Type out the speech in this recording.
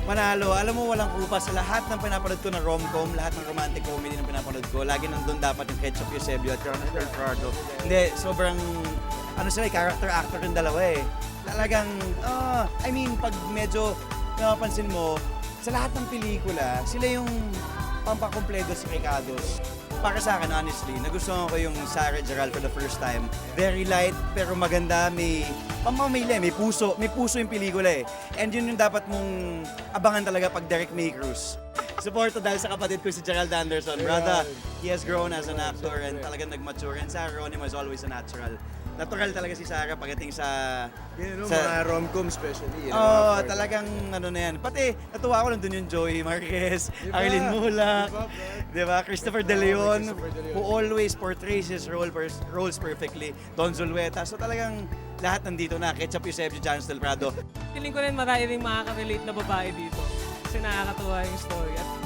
Manalo. Alam mo, walang kupa sa lahat ng pinapanood ko na rom-com, lahat ng romantic comedy na pinapanood ko. Lagi nandun dapat yung Ketchup Eusebio at Jonathan Ricardo. Hindi, sobrang, ano sila, character actor yung dalawa eh. Talagang, I mean, pag medyo napapansin mo, sa lahat ng pelikula, sila yung pampakumpleto sa Ricardos. Para sa akin, honestly, nagustuhan ko yung Sarah Gerald for the first time. Very light, pero maganda, may pamamili, may puso yung pelikula eh. And yun yung dapat mong abangan talaga pag Derek May Cruz. Suporto dahil sa kapatid ko si Gerald Anderson. Brother, he has grown as an actor and talagang nag-mature. And Sarah Geronimo is always a natural. Natural talaga si Sarah pagdating sa... Yun, mga rom-com especially. Talagang ano na yan. Pati, natuwa ko lang dun yung Joey Marquez, Arlene Mulak, diba? Christopher De Leon, who always portrays his roles perfectly. Don Zulueta. So talagang lahat nandito na. Ketchup Eusebio, Jans Del Prado. Feeling ko rin marami rin makaka-relate na babae dito. Kasi nakakatuwa yung story. At